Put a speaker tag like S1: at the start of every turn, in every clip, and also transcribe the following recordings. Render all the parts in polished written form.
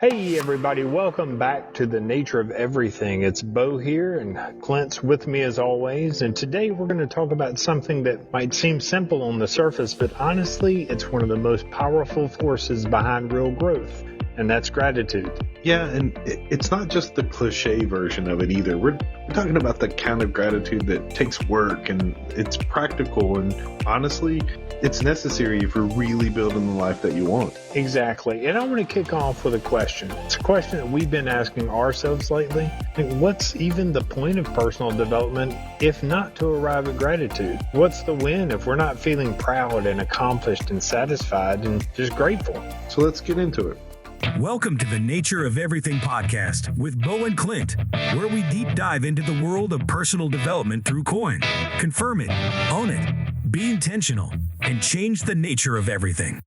S1: Hey everybody, welcome back to The Nature of Everything. It's Bo here and Clint's with me as always, and today we're going to talk about something that might seem simple on the surface, but honestly it's one of the most powerful forces behind real growth, and that's gratitude.
S2: Yeah, and it's not just the cliche version of it either. We're talking about the kind of gratitude that takes work and it's practical, and honestly, it's necessary if you're really building the life that you want.
S1: Exactly. And I want to kick off with a question. It's a question that we've been asking ourselves lately. What's even the point of personal development if not to arrive at gratitude? What's the win if we're not feeling proud and accomplished and satisfied and just grateful?
S2: So let's get into it.
S3: Welcome to the Nature of Everything podcast with Bo and Clint, where we deep dive into the world of personal development through coin. Confirm it, own it, be intentional, and change the nature of everything.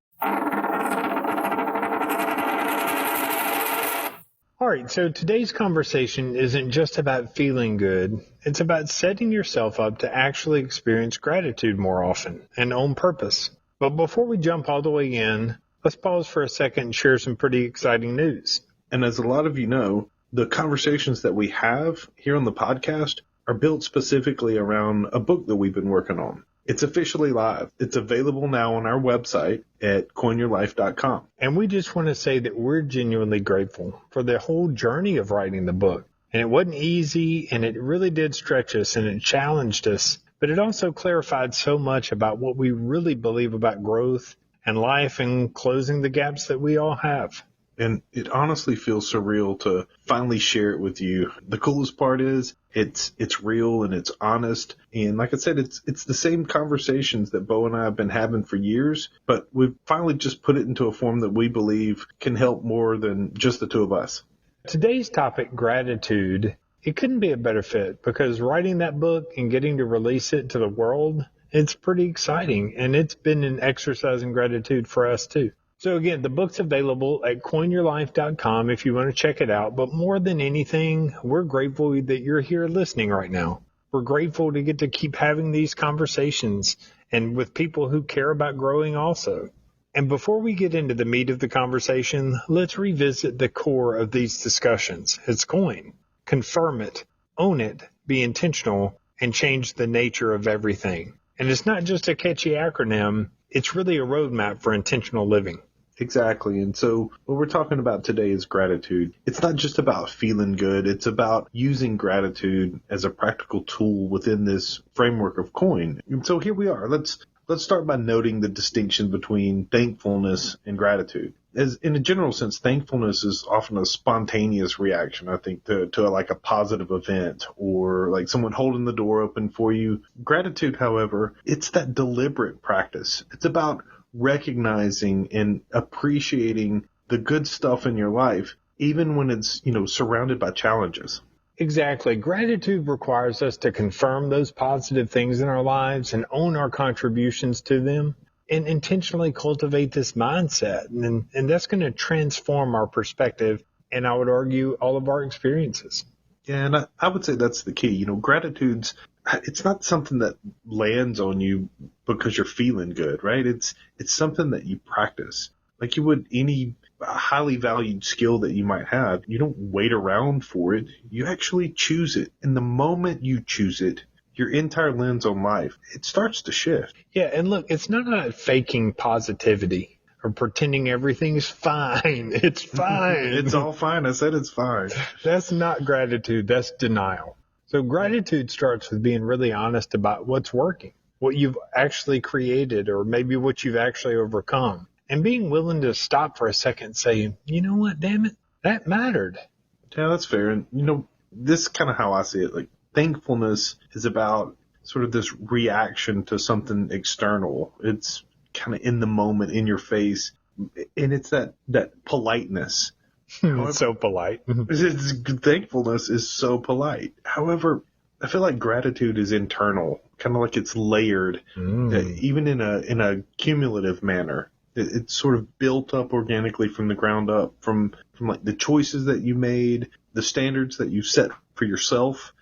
S1: All right, so today's conversation isn't just about feeling good. It's about setting yourself up to actually experience gratitude more often and on purpose. But before we jump all the way in, let's pause for a second and share some pretty exciting news.
S2: And as a lot of you know, the conversations that we have here on the podcast are built specifically around a book that we've been working on. It's officially live. It's available now on our website at coinyourlife.com.
S1: And we just want to say that we're genuinely grateful for the whole journey of writing the book. And it wasn't easy, and it really did stretch us, and it challenged us. But it also clarified so much about what we really believe about growth and life and closing the gaps that we all have.
S2: And it honestly feels surreal to finally share it with you. The coolest part is it's real and it's honest. And like I said, it's the same conversations that Bo and I have been having for years, but we've finally just put it into a form that we believe can help more than just the two of us.
S1: Today's topic, gratitude, it couldn't be a better fit because writing that book and getting to release it to the world, it's pretty exciting. And it's been an exercise in gratitude for us too. So again, the book's available at coinyourlife.com if you want to check it out. But more than anything, we're grateful that you're here listening right now. We're grateful to get to keep having these conversations and with people who care about growing also. And before we get into the meat of the conversation, let's revisit the core of these discussions. It's coin. Confirm it, own it, be intentional, and change the nature of everything. And it's not just a catchy acronym. It's really a roadmap for intentional living.
S2: Exactly. And so what we're talking about today is gratitude. It's not just about feeling good. It's about using gratitude as a practical tool within this framework of coin. And so here we are. Let's start by noting the distinction between thankfulness and gratitude. As in a general sense, thankfulness is often a spontaneous reaction, I think, to like a positive event or like someone holding the door open for you. Gratitude, however, it's that deliberate practice. It's about recognizing and appreciating the good stuff in your life, even when it's, surrounded by challenges.
S1: Exactly. Gratitude requires us to confirm those positive things in our lives and own our contributions to them and intentionally cultivate this mindset. And that's going to transform our perspective and I would argue all of our experiences.
S2: Yeah, and I would say that's the key. Gratitude's it's not something that lands on you because you're feeling good, right? It's something that you practice. Like you would any highly valued skill that you might have. You don't wait around for it. You actually choose it. And the moment you choose it, your entire lens on life, it starts to shift.
S1: Yeah, and look, it's not about faking positivity or pretending everything's fine. It's fine.
S2: It's all fine. I said it's fine.
S1: That's not gratitude. That's denial. So gratitude starts with being really honest about what's working, what you've actually created, or maybe what you've actually overcome. And being willing to stop for a second and say, you know what, damn it, that mattered.
S2: Yeah, that's fair. And, this is kind of how I see it. Like, thankfulness is about sort of this reaction to something external. It's kind of in the moment, in your face. And it's that politeness.
S1: However, so polite.
S2: Thankfulness is so polite. However, I feel like gratitude is internal, kind of like it's layered, even in a cumulative manner. It's sort of built up organically from the ground up, from like the choices that you made, the standards that you set for yourself,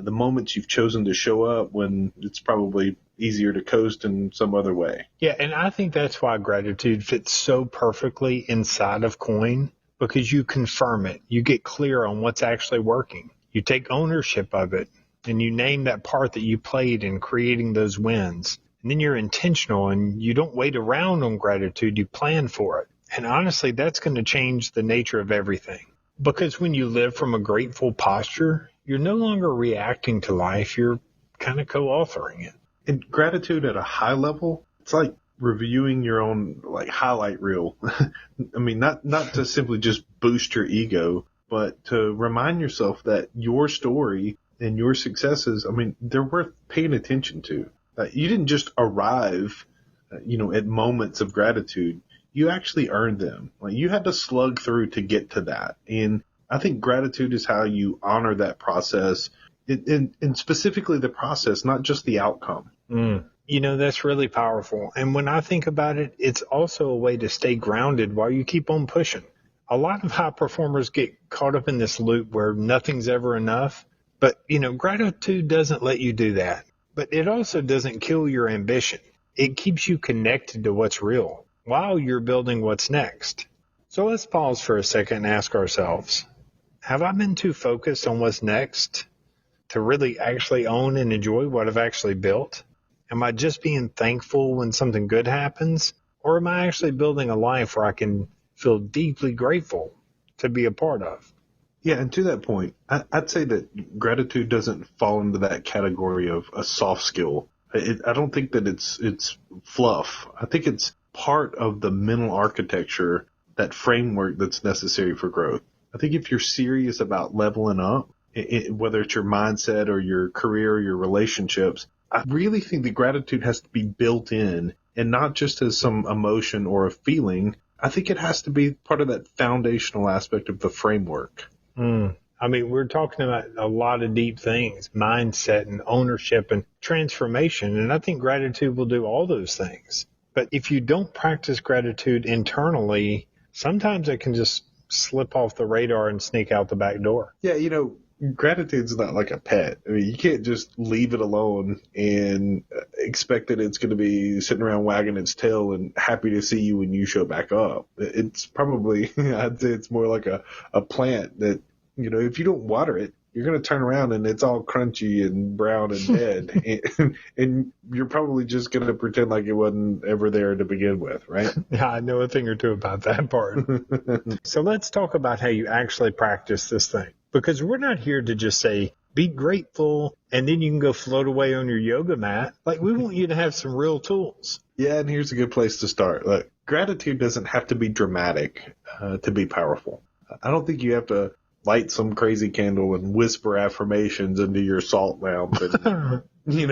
S2: the moments you've chosen to show up when it's probably easier to coast in some other way.
S1: Yeah, and I think that's why gratitude fits so perfectly inside of coin, because you confirm it. You get clear on what's actually working. You take ownership of it, and you name that part that you played in creating those wins. And then you're intentional, and you don't wait around on gratitude. You plan for it. And honestly, that's going to change the nature of everything. Because when you live from a grateful posture, you're no longer reacting to life. You're kind of co-authoring it.
S2: And gratitude at a high level, it's like reviewing your own highlight reel. I mean, not to simply just boost your ego, but to remind yourself that your story and your successes, I mean, they're worth paying attention to. You didn't just arrive, at moments of gratitude. You actually earned them. You had to slug through to get to that. And I think gratitude is how you honor that process, and specifically the process, not just the outcome.
S1: That's really powerful. And when I think about it, it's also a way to stay grounded while you keep on pushing. A lot of high performers get caught up in this loop where nothing's ever enough. But, gratitude doesn't let you do that. But it also doesn't kill your ambition. It keeps you connected to what's real while you're building what's next. So let's pause for a second and ask ourselves, have I been too focused on what's next to really actually own and enjoy what I've actually built? Am I just being thankful when something good happens? Or am I actually building a life where I can feel deeply grateful to be a part of?
S2: Yeah, and to that point, I'd say that gratitude doesn't fall into that category of a soft skill. I don't think that it's fluff. I think it's part of the mental architecture, that framework that's necessary for growth. I think if you're serious about leveling up, whether it's your mindset or your career or your relationships, I really think that gratitude has to be built in, and not just as some emotion or a feeling. I think it has to be part of that foundational aspect of the framework.
S1: I mean, we're talking about a lot of deep things, mindset and ownership and transformation. And I think gratitude will do all those things. But if you don't practice gratitude internally, sometimes it can just slip off the radar and sneak out the back door.
S2: Yeah, gratitude's not like a pet. I mean, you can't just leave it alone and expect that it's going to be sitting around wagging its tail and happy to see you when you show back up. It's probably, I'd say it's more like a plant that, if you don't water it, you're going to turn around and it's all crunchy and brown and dead. and you're probably just going to pretend like it wasn't ever there to begin with, right?
S1: Yeah, I know a thing or two about that part. So let's talk about how you actually practice this thing. Because we're not here to just say, be grateful, and then you can go float away on your yoga mat. We want you to have some real tools.
S2: Yeah, and here's a good place to start. Look, gratitude doesn't have to be dramatic to be powerful. I don't think you have to light some crazy candle and whisper affirmations into your salt lamp. And,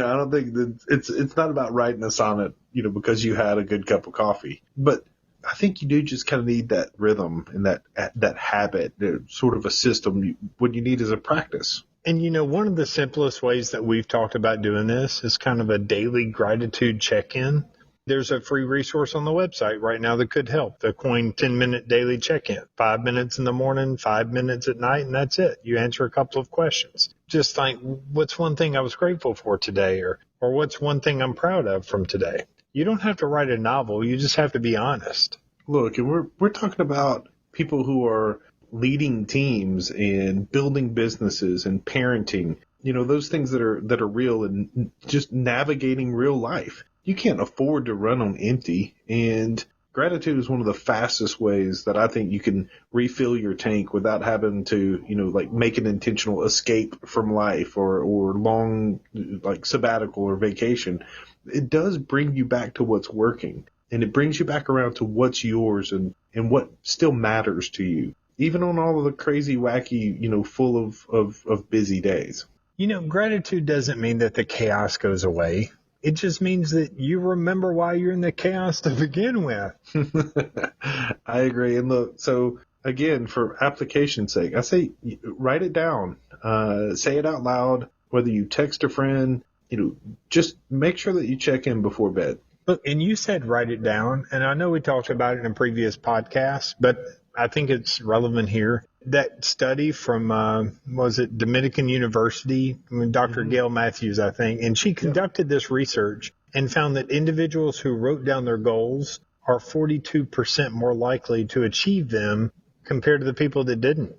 S2: I don't think that it's not about writing a sonnet, because you had a good cup of coffee. But I think you do just kind of need that rhythm and that habit, sort of a system. What you need is a practice.
S1: And, one of the simplest ways that we've talked about doing this is kind of a daily gratitude check-in. There's a free resource on the website right now that could help. The Coin 10-minute daily check-in. 5 minutes in the morning, 5 minutes at night, and that's it. You answer a couple of questions. Just think, what's one thing I was grateful for today? Or what's one thing I'm proud of from today? You don't have to write a novel. You just have to be honest.
S2: Look, and we're talking about people who are leading teams and building businesses and parenting. Those things that are real and just navigating real life. You can't afford to run on empty, and gratitude is one of the fastest ways that I think you can refill your tank without having to, make an intentional escape from life or long, sabbatical or vacation. It does bring you back to what's working, and it brings you back around to what's yours and what still matters to you, even on all of the crazy, wacky, full of busy days.
S1: Gratitude doesn't mean that the chaos goes away. It just means that you remember why you're in the chaos to begin with.
S2: I agree. And look, so again, for application's sake, I say write it down, say it out loud, whether you text a friend, just make sure that you check in before bed.
S1: Look, and you said write it down, and I know we talked about it in a previous podcast, but I think it's relevant here. That study from, Dominican University, Dr. Gail Matthews, I think, and she conducted this research and found that individuals who wrote down their goals are 42% more likely to achieve them compared to the people that didn't.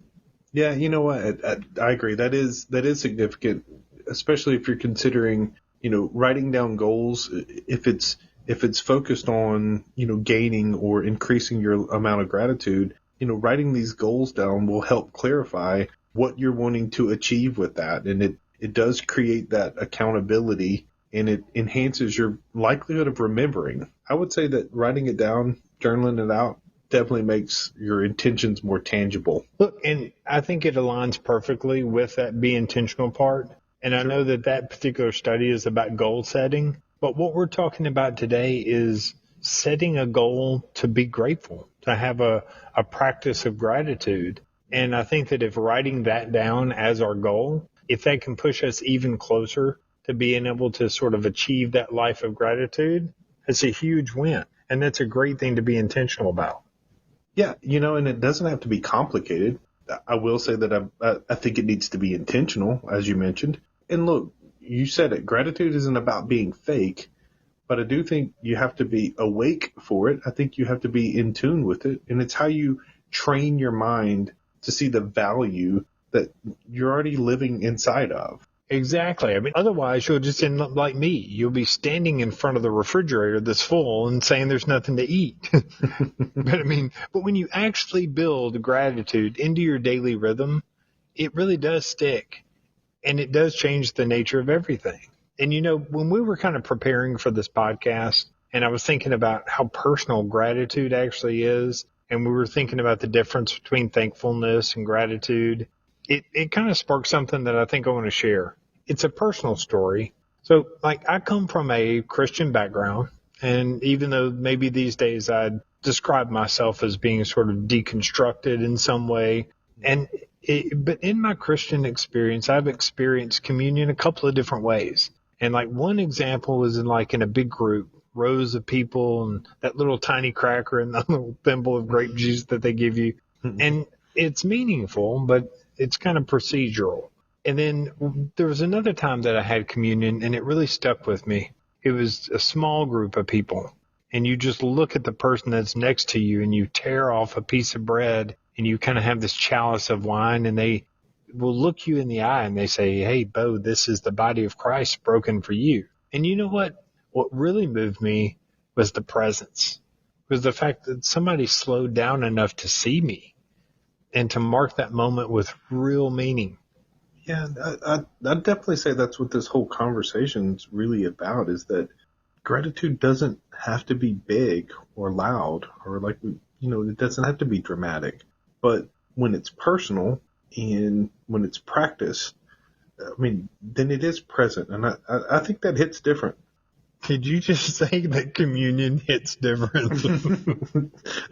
S2: Yeah, you know what? I agree. That is significant, especially if you're considering, writing down goals. If it's focused on, gaining or increasing your amount of gratitude, writing these goals down will help clarify what you're wanting to achieve with that. And it does create that accountability, and it enhances your likelihood of remembering. I would say that writing it down, journaling it out, definitely makes your intentions more tangible.
S1: Look, and I think it aligns perfectly with that be intentional part. And I know that particular study is about goal setting, but what we're talking about today is setting a goal to be grateful, to have a practice of gratitude. And I think that if writing that down as our goal, if that can push us even closer to being able to sort of achieve that life of gratitude, it's a huge win. And that's a great thing to be intentional about.
S2: Yeah, and it doesn't have to be complicated. I will say that I think it needs to be intentional, as you mentioned. And look, you said it. Gratitude isn't about being fake, but I do think you have to be awake for it. I think you have to be in tune with it. And it's how you train your mind to see the value that you're already living inside of.
S1: Exactly. I mean, otherwise you'll just end up like me. You'll be standing in front of the refrigerator that's full and saying there's nothing to eat. But when you actually build gratitude into your daily rhythm, it really does stick, and it does change the nature of everything. And when we were kind of preparing for this podcast, and I was thinking about how personal gratitude actually is, and we were thinking about the difference between thankfulness and gratitude, it kind of sparked something that I think I want to share. It's a personal story. So, I come from a Christian background, and even though maybe these days I'd describe myself as being sort of deconstructed in some way, but in my Christian experience, I've experienced communion a couple of different ways. And one example was in a big group, rows of people, and that little tiny cracker and the little thimble of grape juice that they give you. And it's meaningful, but it's kind of procedural. And then there was another time that I had communion, and it really stuck with me. It was a small group of people, and you just look at the person that's next to you, and you tear off a piece of bread, and you kind of have this chalice of wine, and they will look you in the eye, and they say, "Hey, Bo, this is the body of Christ broken for you." And you know what? What really moved me was the presence, was the fact that somebody slowed down enough to see me and to mark that moment with real meaning.
S2: Yeah, I'd definitely say that's what this whole conversation's really about, is that gratitude doesn't have to be big or loud or it doesn't have to be dramatic. But when it's personal and when it's practiced, then it is present. And I think that hits different.
S1: Did you just say that communion hits different?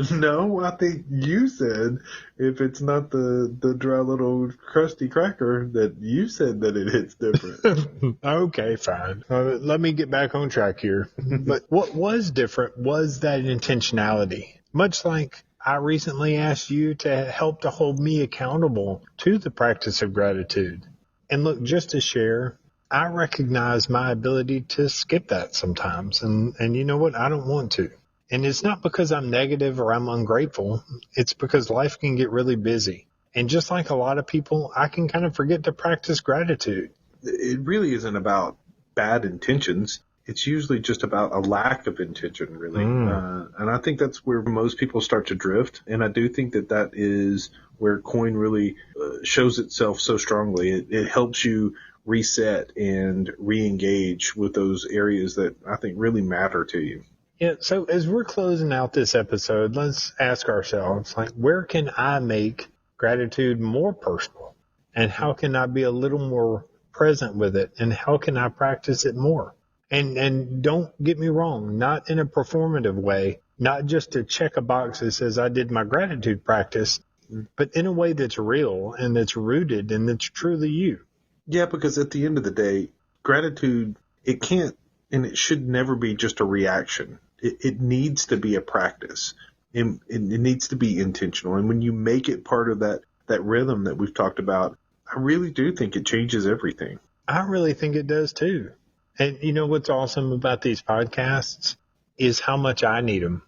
S2: No, I think you said if it's not the dry little crusty cracker, that you said that it hits different.
S1: Okay, fine. Let me get back on track here. But what was different was that intentionality. Much like I recently asked you to help to hold me accountable to the practice of gratitude. And look, just to share, I recognize my ability to skip that sometimes. And you know what? I don't want to. And it's not because I'm negative or I'm ungrateful. It's because life can get really busy. And just like a lot of people, I can kind of forget to practice gratitude.
S2: It really isn't about bad intentions. It's usually just about a lack of intention, really. And I think that's where most people start to drift. And I do think that is where Coin really shows itself so strongly. It helps you reset and re-engage with those areas that I think really matter to you.
S1: Yeah. So as we're closing out this episode, let's ask ourselves, where can I make gratitude more personal? And how can I be a little more present with it? And how can I practice it more? And don't get me wrong, not in a performative way, not just to check a box that says I did my gratitude practice, but in a way that's real and that's rooted and that's truly you.
S2: Yeah, because at the end of the day, gratitude, it can't and it should never be just a reaction. It needs to be a practice. And it needs to be intentional. And when you make it part of that rhythm that we've talked about, I really do think it changes everything.
S1: I really think it does too. And you know what's awesome about these podcasts is how much I need them.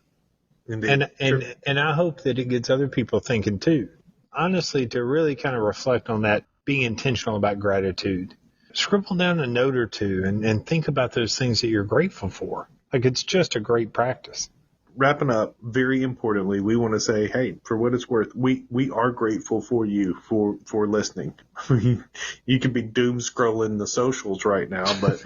S2: Indeed.
S1: And I hope that it gets other people thinking too. Honestly, to really kind of reflect on that, being intentional about gratitude. Scribble down a note or two and think about those things that you're grateful for. Like, it's just a great practice.
S2: Wrapping up, very importantly, we want to say, hey, for what it's worth, we are grateful for you for listening. You could be doom scrolling the socials right now, but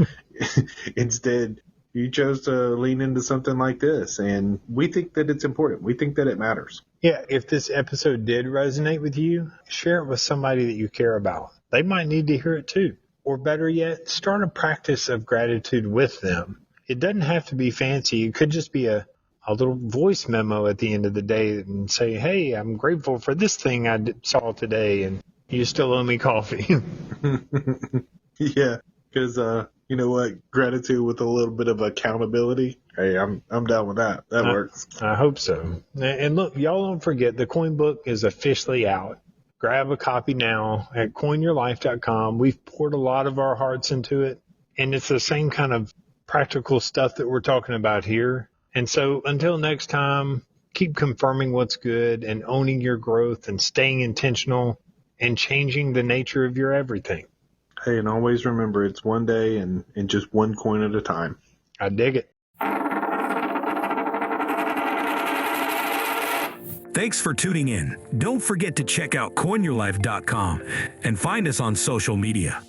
S2: instead you chose to lean into something like this, and we think that it's important. We think that it matters.
S1: Yeah, if this episode did resonate with you, share it with somebody that you care about. They might need to hear it too. Or better yet, start a practice of gratitude with them. It doesn't have to be fancy. It could just be a little voice memo at the end of the day and say, hey, I'm grateful for this thing I saw today, and you still owe me coffee.
S2: Yeah, because you know what? Gratitude with a little bit of accountability. Hey, I'm down with that. That works.
S1: I hope so. And look, y'all don't forget, the Coin Book is officially out. Grab a copy now at coinyourlife.com. We've poured a lot of our hearts into it, and it's the same kind of practical stuff that we're talking about here. And so until next time, keep confirming what's good and owning your growth and staying intentional and changing the nature of your everything.
S2: Hey, and always remember, it's one day and just one coin at a time.
S1: I dig it.
S3: Thanks for tuning in. Don't forget to check out coinyourlife.com and find us on social media.